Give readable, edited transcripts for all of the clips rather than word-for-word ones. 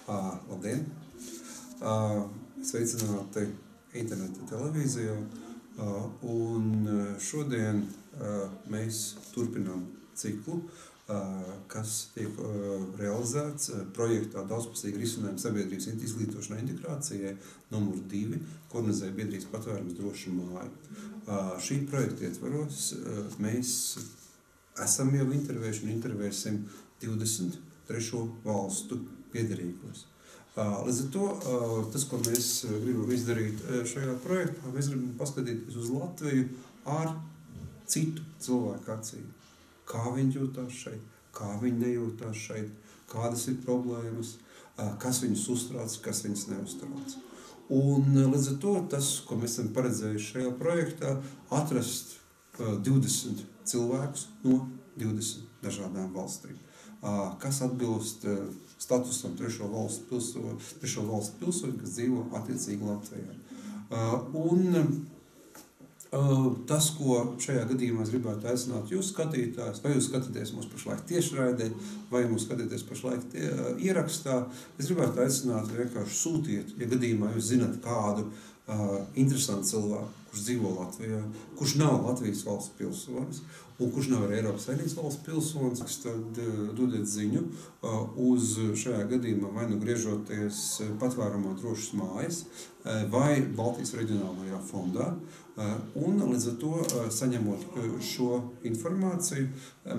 Labdien! Sveicināti interneta televīzijā, un šodien mēs turpinām ciklu, kas tiek realizēts projektā Daudzpusīgi risinājumi sabiedrības izglītošanai, integrācijai nr.2, ko organizē biedrības patvērums droša māja. Šī projekta ietvaros mēs esam jau intervējuši un intervēsim 23 valstu piederīgos. Līdz ar to, tas, ko mēs gribam izdarīt šajā projektā, mēs gribam paskatīties uz Latviju ar citu cilvēku acīm. Kā viņi jūtās šeit, kā viņi nejūtās šeit, kādas ir problēmas, kas viņus uztrauc, kas viņus neuztrauc. Un līdz ar to tas, ko mēs esam paredzējuši šajā projektā, atrast 20 cilvēkus no 20 dažādām valstīm, kas atbilst statusam trešo valstu pilsoņu, kas dzīvo attiecīgi Latvijā. Tas, ko šajā gadījumā es gribētu aicināt jūs skatītājus, vai jūs skatāties mūs pašlaik tiešraidē, vai mūs skatāties pašlaik ierakstā, es gribētu aicināt vienkārši sūtiet, ja gadījumā jūs zināt kādu interesantu cilvēku, kurš dzīvo Latvijā, kurš nav Latvijas valsts pilsonis, un kurš nav Eiropas Savienības valsts pilsonis, tad dodiet ziņu uz šajā gadījumā vai nu griežoties patvērumā drošas mājas vai Baltijas reģionālajā fondā. Un līdz ar to, saņemot šo informāciju,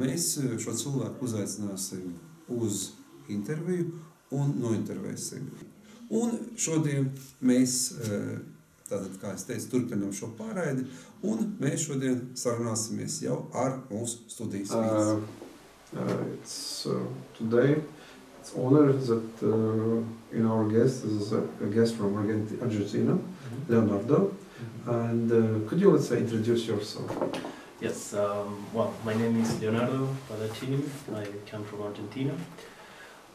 mēs šo cilvēku uzaicināsim uz interviju un nointervēsim. Un šodien mēs, tātad, kā es teicu, turpinām šo pārraidi, un mēs šodien sarunāsimies jau ar mūsu studijas vīzi. Today, it's honor that in our guest is a guest from Argentina, Leonardo. And could you, let's say, introduce yourself? Yes, well, my name is Leonardo. I come from Argentina.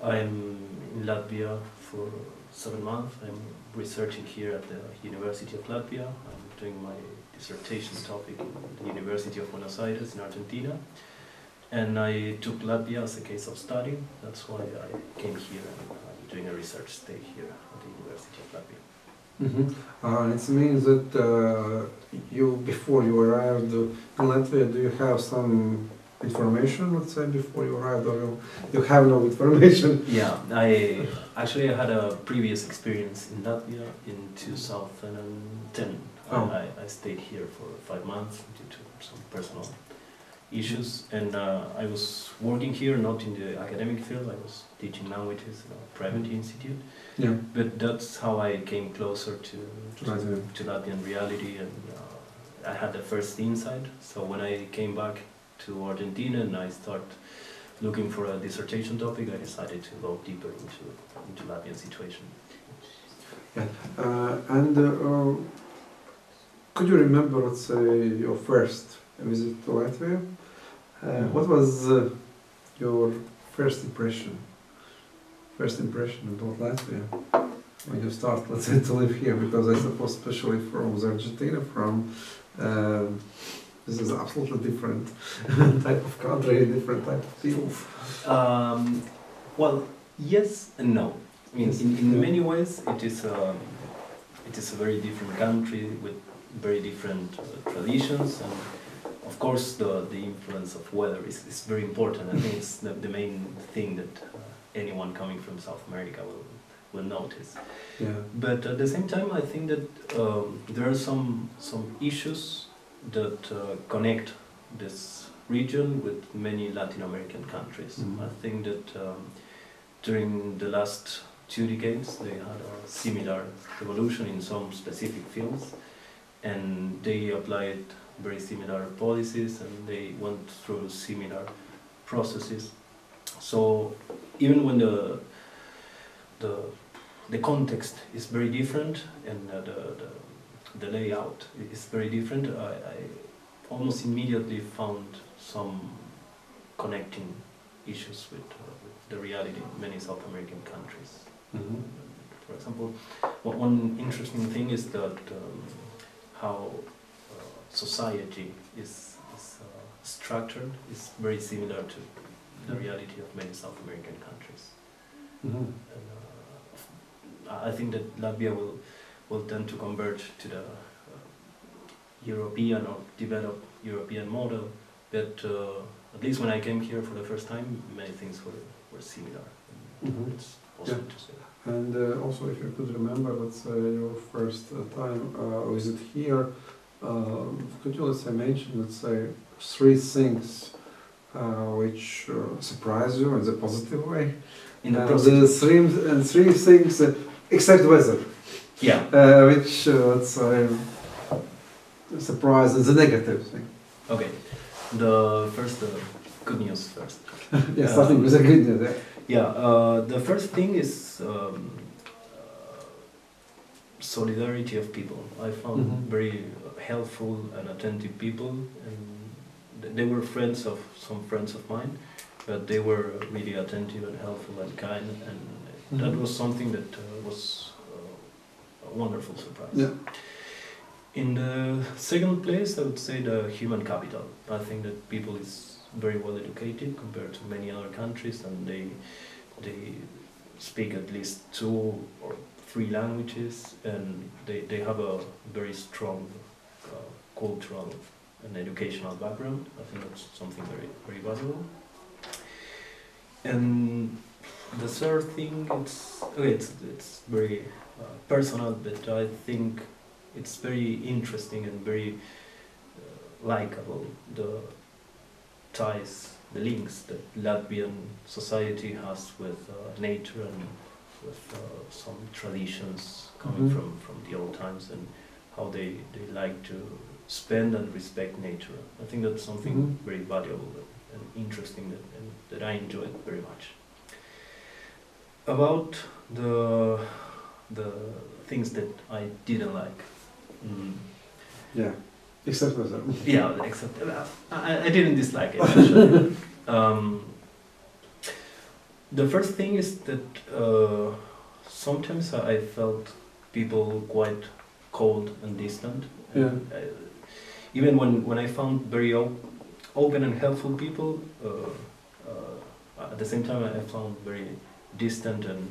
I'm in Latvia for 7 months. I'm researching here at the University of Latvia. I'm doing my dissertation topic in the University of Buenos Aires in Argentina. And I took Latvia as a case of study. That's why I came here and I'm doing a research stay here at the University of Latvia. It means that before you arrived in Latvia, do you have some information, let's say, before you arrived, or you have no information? Yeah, I had a previous experience in Latvia in 2010. I stayed here for 5 months due to some personal issues, and I was working here, not in the academic field. I was teaching languages in a private institute. Yeah. But that's how I came closer to Latvian reality, and I had the first insight. So when I came back to Argentina and I started looking for a dissertation topic, I decided to go deeper into Latvian situation. Yeah. Could you remember, let's say, your first visit to Latvia? What was your first impression about Latvia when you start, let's say, to live here? Because I suppose, especially from Argentina, this is absolutely different type of country, different type of people. Well, yes and no. I mean, in many ways, it is a very different country with very different traditions, and of course the influence of weather is very important. I think it's the main thing that anyone coming from South America will notice. Yeah. But at the same time, I think that there are some issues that connect this region with many Latin American countries. I think that during the last 2 decades they had a similar evolution in some specific fields, and they applied very similar policies and they went through similar processes. So even when the context is very different and the layout is very different, I almost immediately found some connecting issues with the reality in many South American countries. For example, one interesting thing is that how society is structured is very similar to the reality of many South American countries. And, I think that Latvia will tend to converge to the European or developed European model, but at least when I came here for the first time, many things were similar. It's possible to say. And also, if you could remember, let's say, your first time visit here, could you, let's say, mention, let's say, 3 things which surprise you in the positive way? In the three things, except weather. Yeah. Which, let's say, surprise in the negative thing. Okay. The first, good news first. Yeah, starting with the good news. Yeah, the first thing is solidarity of people. I found very helpful and attentive people, and they were some friends of mine, but they were really attentive and helpful and kind, and that was something that was a wonderful surprise. Yeah. In the second place, I would say the human capital. I think that people is very well educated compared to many other countries, and they speak at least 2 or 3 languages, and they have a very strong cultural and educational background. I think that's something very, very valuable. And the third thing, it's very personal, but I think it's very interesting and very likable, the ties, the links that Latvian society has with nature and with some traditions coming from the old times, and how they like to spend and respect nature. I think that's something very valuable and interesting that I enjoyed very much. About the things that I didn't like. Yeah, except weather. Yeah, except I didn't dislike it actually. The first thing is that sometimes I felt people quite cold and distant. Yeah. Even when I found very open and helpful people, at the same time I found very distant and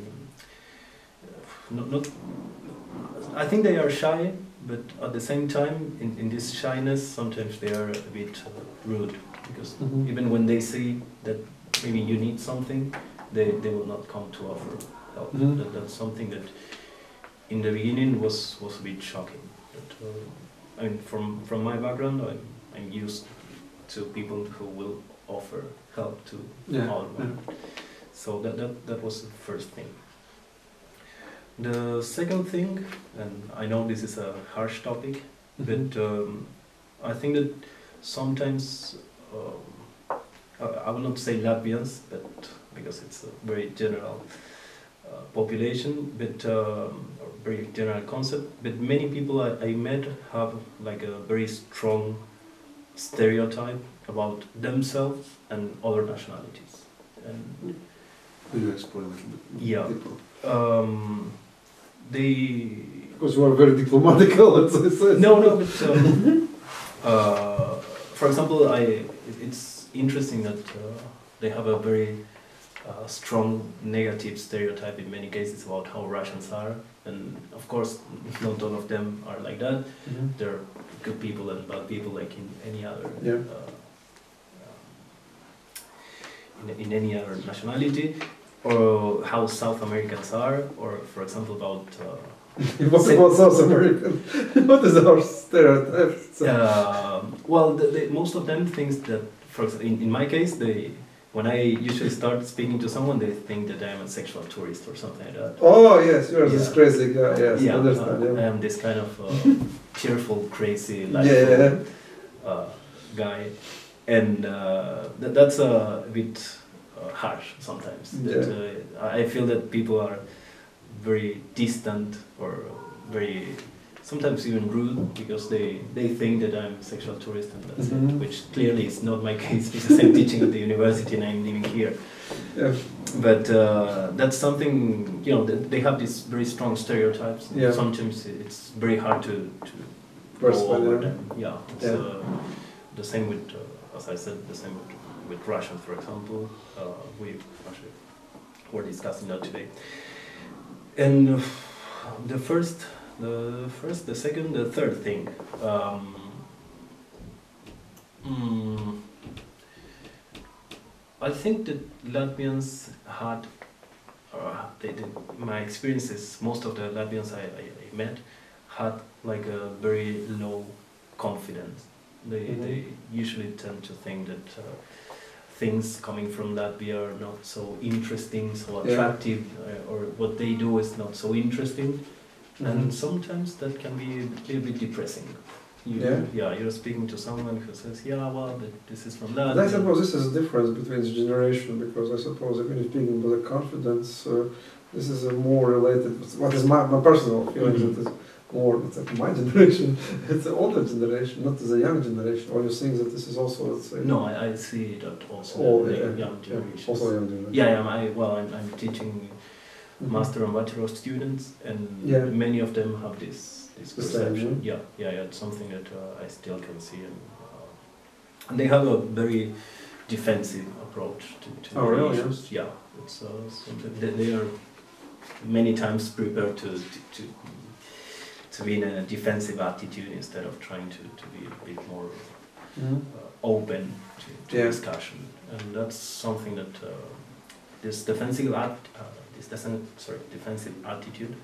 not. I think they are shy, but at the same time, in this shyness, sometimes they are a bit rude, because even when they see that maybe you need something, they will not come to offer help. That's something that in the beginning was a bit shocking. But, I mean, from my background, I'm used to people who will offer help to all. So that was the first thing. The second thing, and I know this is a harsh topic, but I think that sometimes, I will not say Latvians, but because it's a very general population, but or very general concept, but many people I met have like a very strong stereotype about themselves and other nationalities. And could you explain a little bit? Yeah. Because you are very diplomatical, let's say. No, but for example, it's interesting that they have a very strong negative stereotype in many cases about how Russians are, and of course not all of them are like that. There are good people and bad people, like in any other in any other nationality. Or how South Americans are, or for example about... what about South American? What is our stereotype? Well, most of them think that, for example, in my case, when I usually start speaking to someone, they think that I am a sexual tourist or something like that. Oh yes, you're this crazy guy, yes, I understand. I am this kind of cheerful, crazy, guy, and that's a bit... harsh sometimes. That, I feel that people are very distant or very, sometimes even rude, because they think that I'm a sexual tourist, and that's it, which clearly is not my case, because I'm teaching at the university and I'm living here. Yeah. But that's something, you know, they have these very strong stereotypes. And sometimes it's very hard to go over them. Yeah. It's, the same with, as I said, the same with Russians, for example. We actually were discussing that today. And the second, the third thing. I think that Latvians had, my experience is most of the Latvians I met had like a very low confidence. They usually tend to think that things coming from Latvia are not so interesting, so attractive, or what they do is not so interesting. And sometimes that can be a little bit depressing. You're speaking to someone who says, this is from Latvia. But I suppose this is a difference between the generation, because I suppose if you're speaking with a confidence, this is a more related, what is my personal feeling, that is more, it's like my generation, it's the older generation, not the young generation. Or you think that this is also, let's say... No, I see that also young generation. Also young generation. I'm teaching master and bachelor students, and many of them have this perception. It's something that I still can see, and they have a very defensive approach to really? issues. It's something that they are many times prepared to be in a defensive attitude instead of trying to be a bit more open to discussion, and that's something that this defensive attitude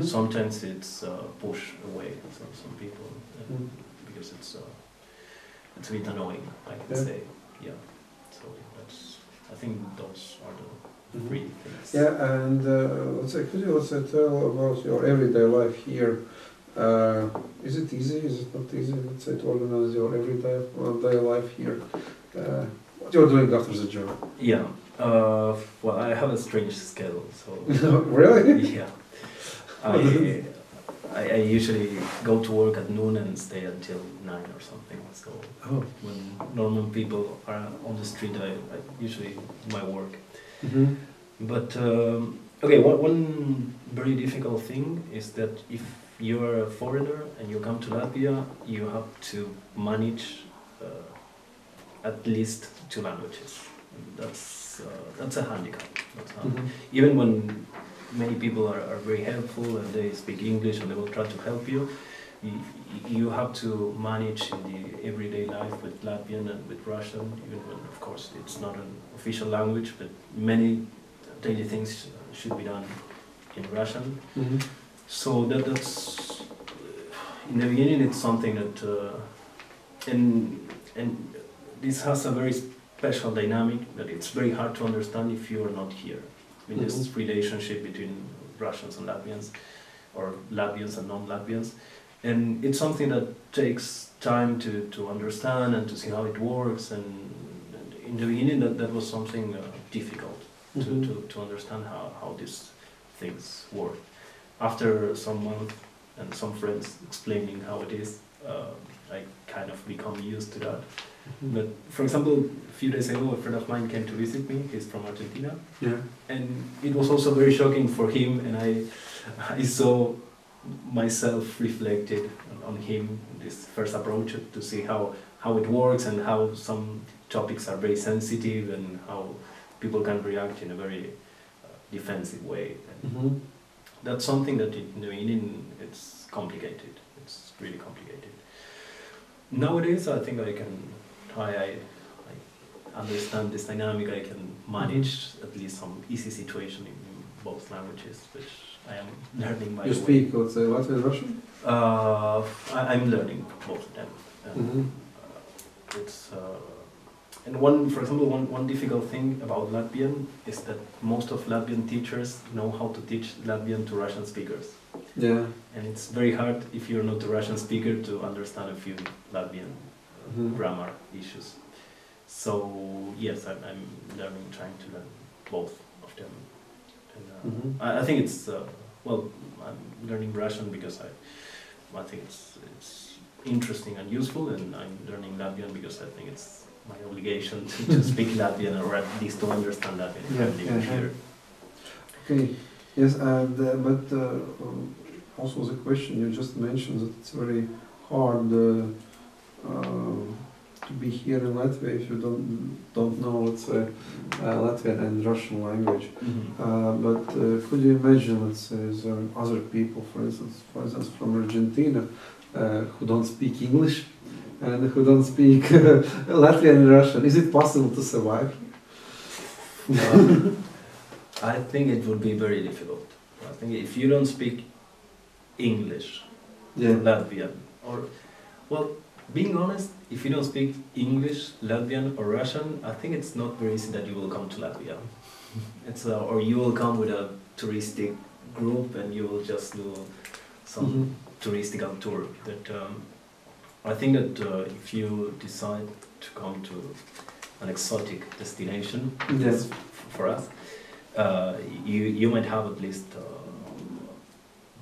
sometimes it's pushed away some people because it's a bit annoying, I can say. So I think those are the three things. And could you tell about your everyday life here? Is it easy? Is it not easy? To organize your everyday life here. What you're doing after the job? I have a strange schedule. So really? I usually go to work at noon and stay until 9 or something. So when normal people are on the street, I usually do my work. But one very difficult thing is that if you are a foreigner and you come to Latvia, you have to manage at least 2 languages. That's a handicap. Even when many people are very helpful and they speak English and they will try to help you, you have to manage in the everyday life with Latvian and with Russian, even when, of course, it's not an official language, but many daily things should be done in Russian. So that's in the beginning, it's something that and this has a very special dynamic that it's very hard to understand if you are not here. I mean, this relationship between Russians and Latvians, or Latvians and non-Latvians, and it's something that takes time to understand and to see how it works. And in the beginning, that was something difficult to understand how these things work. After some months and some friends explaining how it is, I kind of become used to that. But for example, a few days ago, a friend of mine came to visit me. He's from Argentina, and it was also very shocking for him. And I saw myself reflected on him, this first approach to see how it works and how some topics are very sensitive and how people can react in a very defensive way. And that's something that in the beginning it's complicated. It's really complicated. Nowadays, I think I understand this dynamic. I can manage at least some easy situation in both languages, which I am learning my way. You speak, let's say, Latvian and Russian? I'm learning both of them. For example, one difficult thing about Latvian is that most of Latvian teachers know how to teach Latvian to Russian speakers. And it's very hard if you're not a Russian speaker to understand a few Latvian grammar issues. So yes, I'm trying to learn both of them. And I think it's I'm learning Russian because I think it's interesting and useful, and I'm learning Latvian because I think it's my obligation to speak Latvian, or at least to understand Latvian if I'm living here. Okay. Yes, and but also the question you just mentioned, that it's very hard to be here in Latvia if you don't know, let's say, Latvian and Russian language. But could you imagine, let's say, there are other people, for instance, from Argentina, who don't speak English and who don't speak Latvian and Russian? Is it possible to survive here? I think it would be very difficult. I think if you don't speak English, Latvian, or, well, being honest, if you don't speak English, Latvian or Russian, I think it's not very easy that you will come to Latvia. Or you will come with a touristic group and you will just do some touristic tour. But I think that if you decide to come to an exotic destination, for us, you might have at least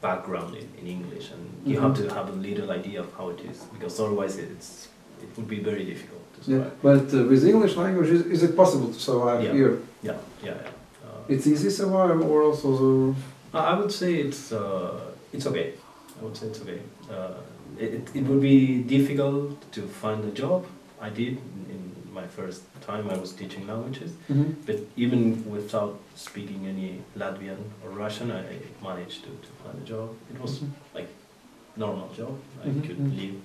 background in English, and you have to have a little idea of how it is, because otherwise it would be very difficult to survive. But with English language, is it possible to survive here? Yeah. It's easy to survive, or also I would say it's okay. I would say it's okay. It would be difficult to find a job. I did in my first time. I was teaching languages, but even without speaking any Latvian or Russian, I managed to find a job. It was like normal job. I could live.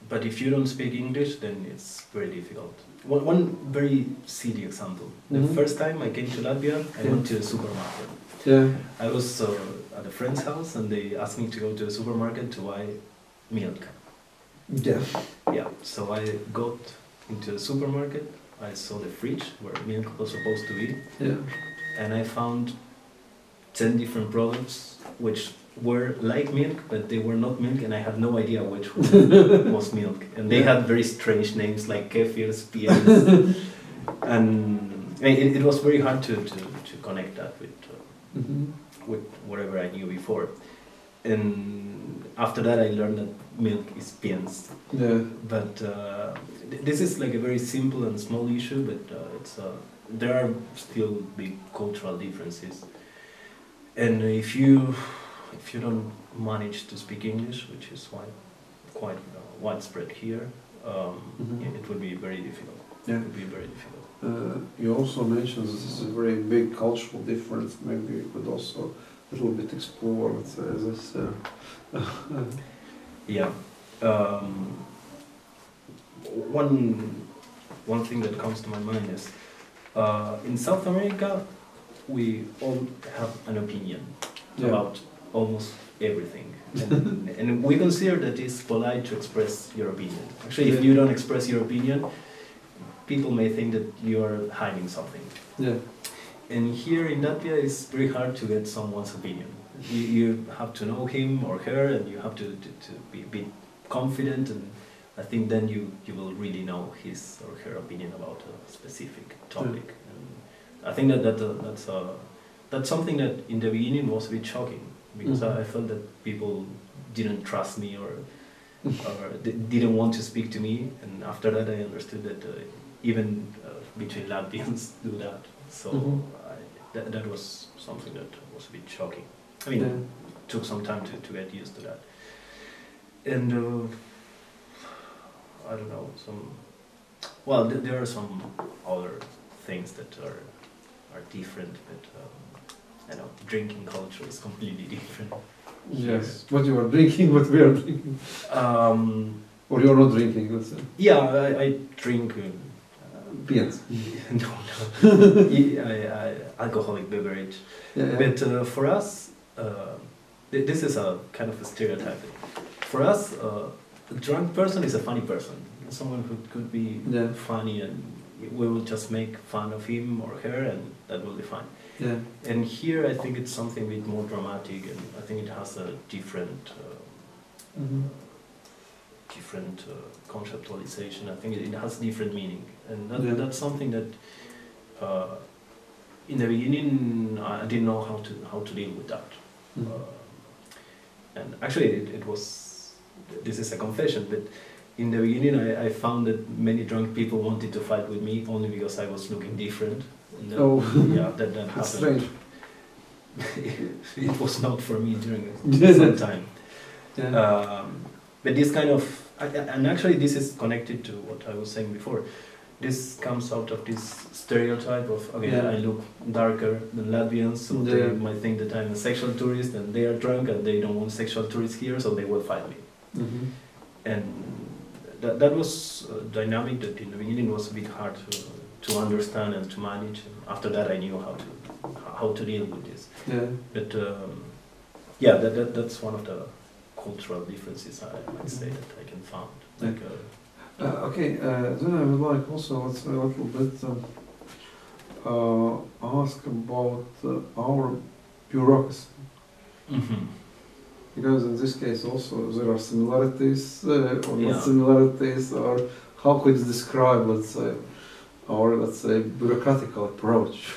But if you don't speak English, then it's very difficult. One very silly example. The first time I came to Latvia, I went to a supermarket. I was at a friend's house, and they asked me to go to a supermarket to buy milk. So I got into the supermarket, I saw the fridge where milk was supposed to be, and I found 10 different products which were like milk, but they were not milk, and I had no idea which one was milk. And they had very strange names like kefir, spiels, and it was very hard to connect that with whatever I knew before. And after that, I learned that milk is piens. But this is like a very simple and small issue, but there are still big cultural differences. And if you don't manage to speak English, which is quite widespread here, it would be very difficult. It would be very difficult. You also mentioned this is a very big cultural difference. Maybe you could also a little bit explore, let's say, this. One thing that comes to my mind is in South America we all have an opinion about almost everything, and we consider that it's polite to express your opinion. Actually, if you don't express your opinion, people may think that you are hiding something. And here in Latvia, it's very hard to get someone's opinion. You have to know him or her, and you have to be confident, and I think then you will really know his or her opinion about a specific topic. And I think that's something that in the beginning was a bit shocking, because I felt that people didn't trust me or didn't want to speak to me, and after that I understood that even between Latvians do that. So that was something that was a bit shocking. I mean, it took some time to get used to that. And I don't know, there are some other things that are different, but I know drinking culture is completely different. Yes, what you are drinking, what we are drinking. Or you're not drinking, let's say. Yeah, I drink. Piens. No. Alcoholic beverage. But for us, this is a kind of a stereotype. For us, a drunk person is a funny person. Someone who could be funny, and we will just make fun of him or her, and that will be fine. And here I think it's something a bit more dramatic, and I think it has a different conceptualization. I think it has different meaning, and that's something that in the beginning I didn't know how to deal with that. And actually it was, this is a confession, but in the beginning I found that many drunk people wanted to fight with me only because I was looking different. And that happened. Strange. It was not for me during some time. but this kind of, and actually this is connected to what I was saying before. This comes out of this stereotype of, okay, Yeah. I look darker than Latvians, so Yeah. they might think that I'm a sexual tourist, and they are drunk, and they don't want sexual tourists here, so they will fight me. And that was a dynamic that in the beginning was a bit hard to understand and to manage. And after that, I knew how to deal with this. Yeah. But yeah, that's one of the cultural differences I might say that I can find. Like, Okay, then I would like also, let's say, a little bit ask about our bureaucracy. Because in this case also there are similarities or not similarities, or how could you describe, let's say, our, let's say, bureaucratic approach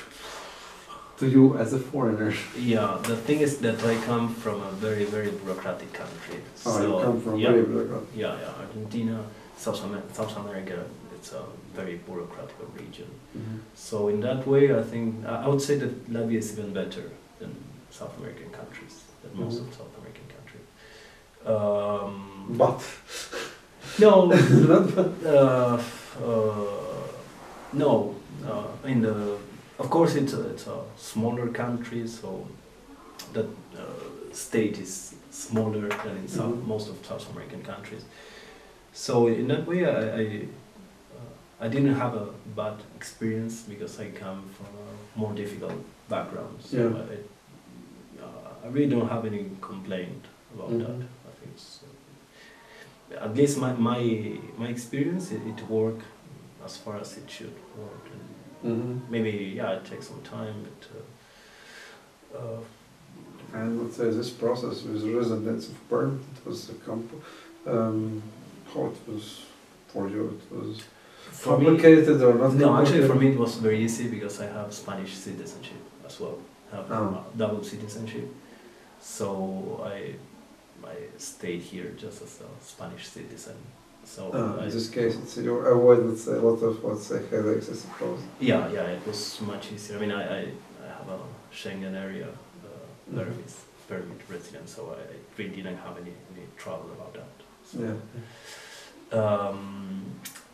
to you as a foreigner? Yeah, the thing is that I come from a very, very bureaucratic country. Oh, so, you come from yeah, very bureaucratic. Yeah, Argentina, South America, it's a very bureaucratic region. So in that way, I think, I would say that Latvia is even better than South American countries, than most of South American countries. But no, not but. no. Of course, it's a smaller country, so that state is smaller than in most of South American countries. So in that way, I didn't have a bad experience because I come from a more difficult background. So I really don't have any complaint about that. I think it's, at least my experience, it worked as far as it should work. And maybe it takes some time, but and let's say this process with residence of permit, it was how it was for you? It was complicated or not? No, actually for me it was very easy because I have Spanish citizenship as well. I have double citizenship, so I stayed here just as a Spanish citizen. So in this case, it's, you avoid, let's say, a lot of, let's say, headaches, I suppose. Yeah, it was much easier. I mean, I have a Schengen area permit resident, so I really didn't have any trouble about that. So,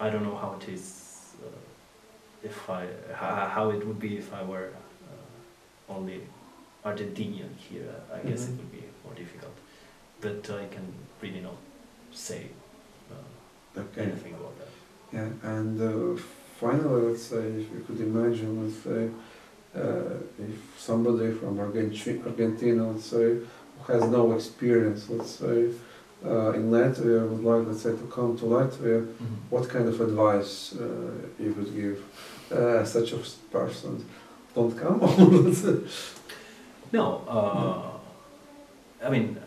I don't know how it is, how it would be if I were only Argentinian here. I guess it would be more difficult, but I can really not say anything about that. Yeah, and finally, let's say, if you could imagine, let's say, if somebody from Argentina, let's say, who has no experience, let's say, in Latvia, would like, let's say, to come to Latvia, what kind of advice you would give such a person? Don't come? No, I mean,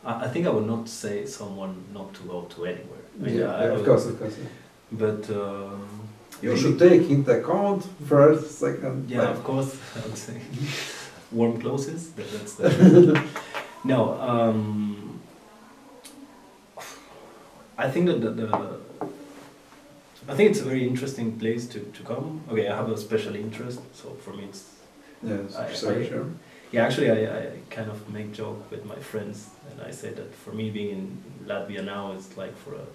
I think I would not say someone not to go to anywhere. I mean, of course. Yeah. But you should take into account first, second. Yeah, of course, I would say warm clothes. That's the no. I think that I think it's a very interesting place to come. Okay, I have a special interest, so for me it's sure. Yeah, actually, I kind of make joke with my friends, and I say that for me being in Latvia now is like for a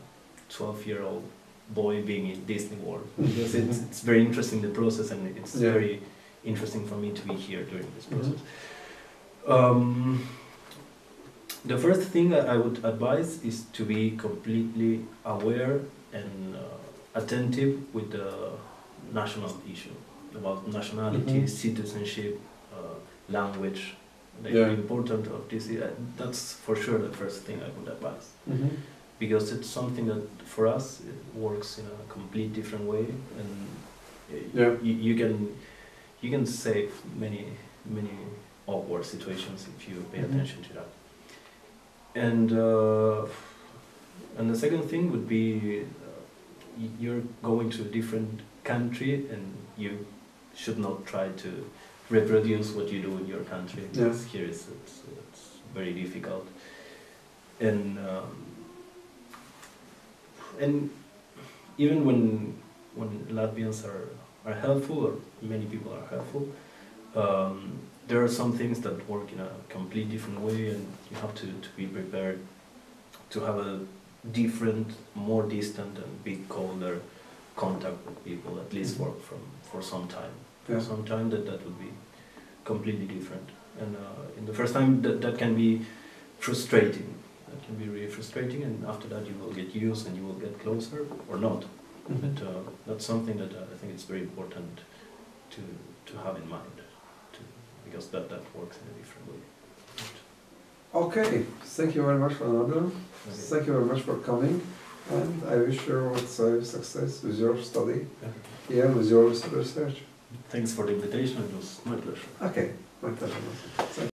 12-year-old boy being in Disney World, because it's very interesting, the process, and it's very interesting for me to be here during this process. The first thing I would advise is to be completely aware and attentive with the national issue, about nationality, citizenship, language. They're important of this. That's for sure the first thing I would advise, because it's something that for us it works in a complete different way, and you can save many awkward situations if you pay attention to that. And the second thing would be you're going to a different country, and you should not try to reproduce what you do in your country. Because here it's very difficult, and even when Latvians are helpful, or many people are helpful, there are some things that work in a complete different way, and you have to be prepared to have a different, more distant and bit colder contact with people, at least for some time. Yeah. For some time that would be completely different. And in the first time that can be frustrating. That can be really frustrating, and after that you will get used and you will get closer or not. But that's something that I think it's very important to have in mind, because that works in a different way. Okay, thank you very much, Leonardo. Okay. Thank you very much for coming, and I wish you success with your study here and with your research. Thanks for the invitation. It was my pleasure. Okay, my pleasure. Thank you.